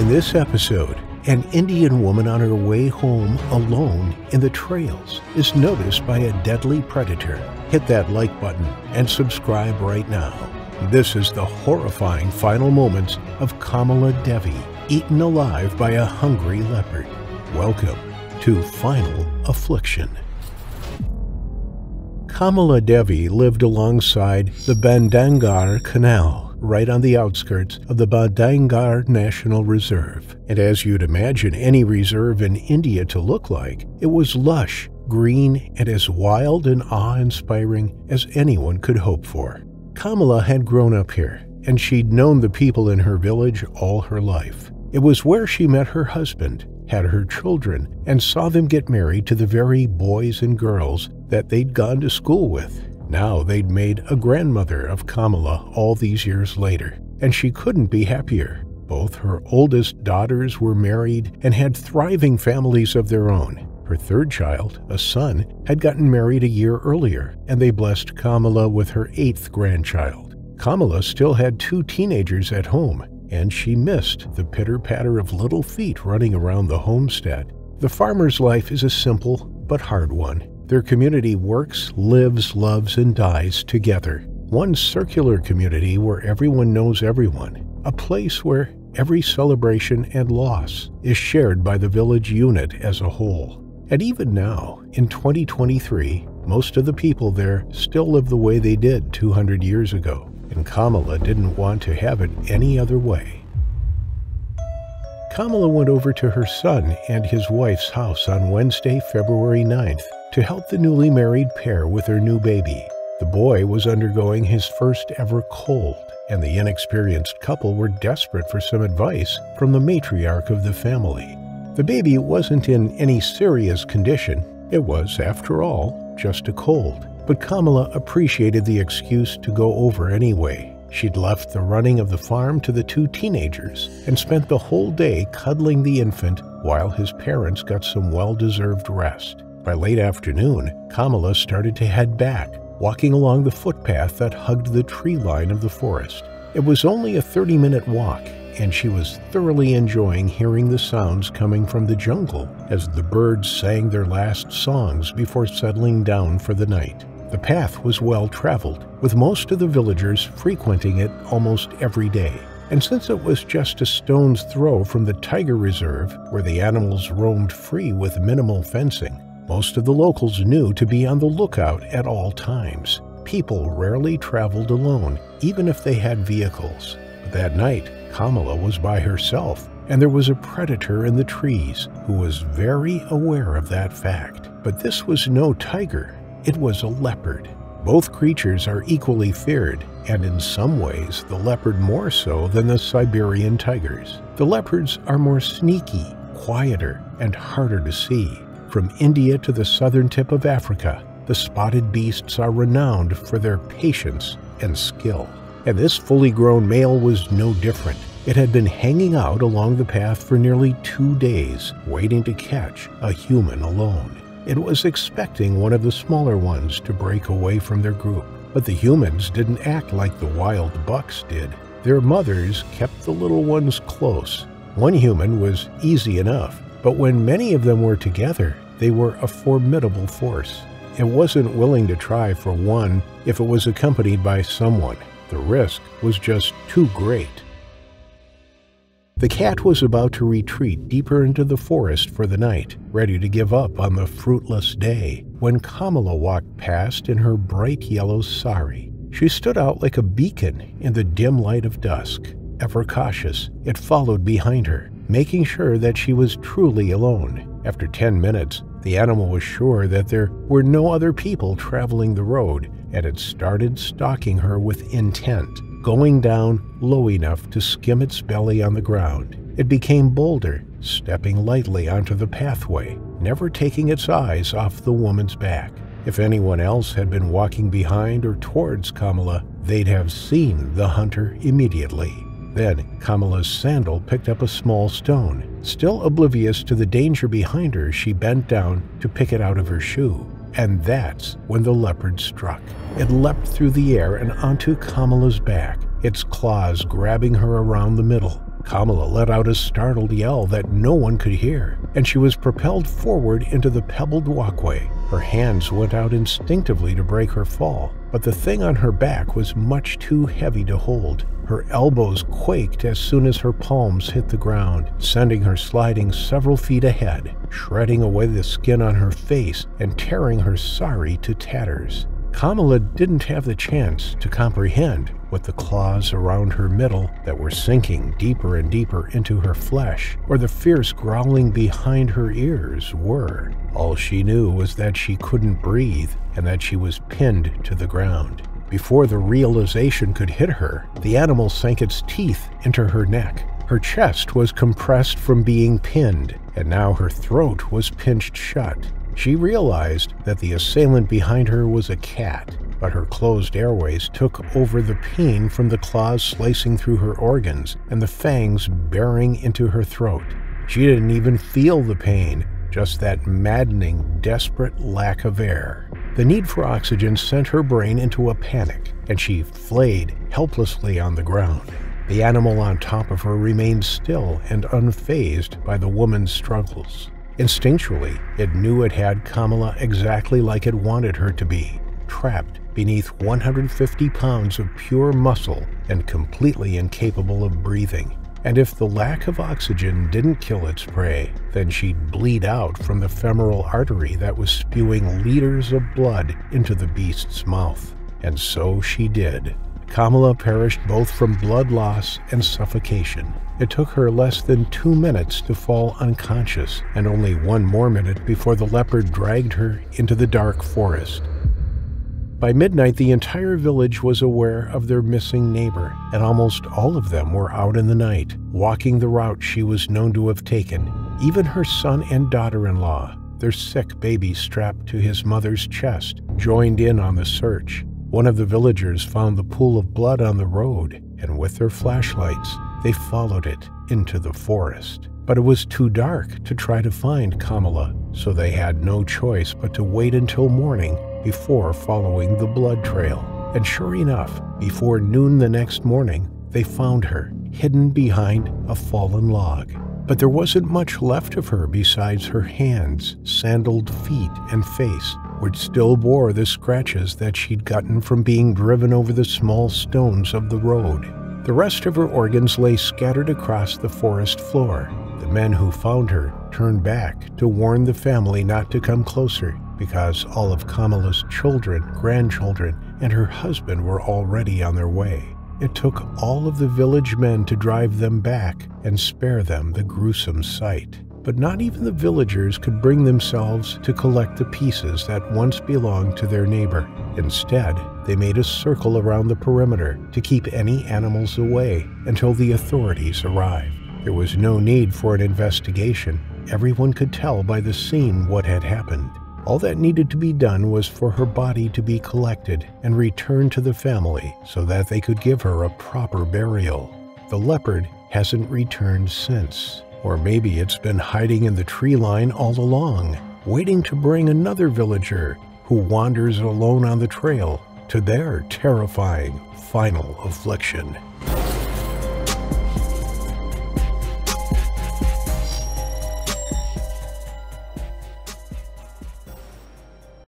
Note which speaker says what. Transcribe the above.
Speaker 1: In this episode, an Indian woman on her way home alone in the trails is noticed by a deadly predator. Hit that like button and subscribe right now. This is the horrifying final moments of Kamala Devi, eaten alive by a hungry leopard. Welcome to Final Affliction. Kamala Devi lived alongside the Bandangar Canal, right on the outskirts of the Bandangar National Reserve. And as you'd imagine any reserve in India to look like, it was lush, green, and as wild and awe-inspiring as anyone could hope for. Kamala had grown up here, and she'd known the people in her village all her life. It was where she met her husband, had her children, and saw them get married to the very boys and girls that they'd gone to school with. Now they'd made a grandmother of Kamala all these years later, and she couldn't be happier. Both her oldest daughters were married and had thriving families of their own. Her third child, a son, had gotten married a year earlier, and they blessed Kamala with her 8th grandchild. Kamala still had 2 teenagers at home, and she missed the pitter-patter of little feet running around the homestead. The farmer's life is a simple but hard one. Their community works, lives, loves, and dies together. One circular community where everyone knows everyone. A place where every celebration and loss is shared by the village unit as a whole. And even now, in 2023, most of the people there still live the way they did 200 years ago. And Kamala didn't want to have it any other way. Kamala went over to her son and his wife's house on Wednesday, February 9th, to help the newly married pair with their new baby. The boy was undergoing his first ever cold, and the inexperienced couple were desperate for some advice from the matriarch of the family. The baby wasn't in any serious condition. It was, after all, just a cold. But Kamala appreciated the excuse to go over anyway. She'd left the running of the farm to the 2 teenagers and spent the whole day cuddling the infant while his parents got some well-deserved rest. By late afternoon, Kamala started to head back, walking along the footpath that hugged the tree line of the forest. It was only a 30-minute walk, and she was thoroughly enjoying hearing the sounds coming from the jungle as the birds sang their last songs before settling down for the night. The path was well-traveled, with most of the villagers frequenting it almost every day. And since it was just a stone's throw from the tiger reserve, where the animals roamed free with minimal fencing, most of the locals knew to be on the lookout at all times. People rarely traveled alone, even if they had vehicles. But that night, Kamala was by herself, and there was a predator in the trees who was very aware of that fact. But this was no tiger. It was a leopard. Both creatures are equally feared, and in some ways the leopard more so than the Siberian tigers. The leopards are more sneaky, quieter, and harder to see. From India to the southern tip of Africa, the spotted beasts are renowned for their patience and skill. And this fully grown male was no different. It had been hanging out along the path for nearly 2 days, waiting to catch a human alone. It was expecting one of the smaller ones to break away from their group. But the humans didn't act like the wild bucks did. Their mothers kept the little ones close. One human was easy enough, but when many of them were together, they were a formidable force. It wasn't willing to try for one if it was accompanied by someone. The risk was just too great. The cat was about to retreat deeper into the forest for the night, ready to give up on the fruitless day, when Kamala walked past in her bright yellow sari. She stood out like a beacon in the dim light of dusk. Ever cautious, it followed behind her, making sure that she was truly alone. After 10 minutes, the animal was sure that there were no other people traveling the road, and it started stalking her with intent, going down low enough to skim its belly on the ground. It became bolder, stepping lightly onto the pathway, never taking its eyes off the woman's back. If anyone else had been walking behind or towards Kamala, they'd have seen the hunter immediately. Then Kamala's sandal picked up a small stone. Still oblivious to the danger behind her, she bent down to pick it out of her shoe. And that's when the leopard struck. It leapt through the air and onto Kamala's back, its claws grabbing her around the middle. Kamala let out a startled yell that no one could hear, and she was propelled forward into the pebbled walkway. Her hands went out instinctively to break her fall, but the thing on her back was much too heavy to hold. Her elbows quaked as soon as her palms hit the ground, sending her sliding several feet ahead, shredding away the skin on her face and tearing her sari to tatters. Kamala didn't have the chance to comprehend what the claws around her middle that were sinking deeper and deeper into her flesh, or the fierce growling behind her ears were. All she knew was that she couldn't breathe and that she was pinned to the ground. Before the realization could hit her, the animal sank its teeth into her neck. Her chest was compressed from being pinned, and now her throat was pinched shut. She realized that the assailant behind her was a cat, but her closed airways took over the pain from the claws slicing through her organs and the fangs bearing into her throat. She didn't even feel the pain, just that maddening, desperate lack of air. The need for oxygen sent her brain into a panic, and she flayed helplessly on the ground. The animal on top of her remained still and unfazed by the woman's struggles. Instinctually, it knew it had Kamala exactly like it wanted her to be, trapped beneath 150 pounds of pure muscle and completely incapable of breathing. And if the lack of oxygen didn't kill its prey, then she'd bleed out from the femoral artery that was spewing liters of blood into the beast's mouth. And so she did. Kamala perished both from blood loss and suffocation. It took her less than 2 minutes to fall unconscious, and only 1 more minute before the leopard dragged her into the dark forest. By midnight, the entire village was aware of their missing neighbor, and almost all of them were out in the night, walking the route she was known to have taken. Even her son and daughter-in-law, their sick baby strapped to his mother's chest, joined in on the search. One of the villagers found the pool of blood on the road, and with their flashlights, they followed it into the forest. But it was too dark to try to find Kamala, so they had no choice but to wait until morning before following the blood trail. And sure enough, before noon the next morning, they found her, hidden behind a fallen log. But there wasn't much left of her besides her hands, sandaled feet, and face, which still bore the scratches that she'd gotten from being driven over the small stones of the road. The rest of her organs lay scattered across the forest floor. The men who found her turned back to warn the family not to come closer, because all of Kamala's children, grandchildren, and her husband were already on their way. It took all of the village men to drive them back and spare them the gruesome sight. But not even the villagers could bring themselves to collect the pieces that once belonged to their neighbor. Instead, they made a circle around the perimeter to keep any animals away until the authorities arrived. There was no need for an investigation. Everyone could tell by the scene what had happened. All that needed to be done was for her body to be collected and returned to the family so that they could give her a proper burial. The leopard hasn't returned since. Or maybe it's been hiding in the tree line all along, waiting to bring another villager who wanders alone on the trail to their terrifying final affliction.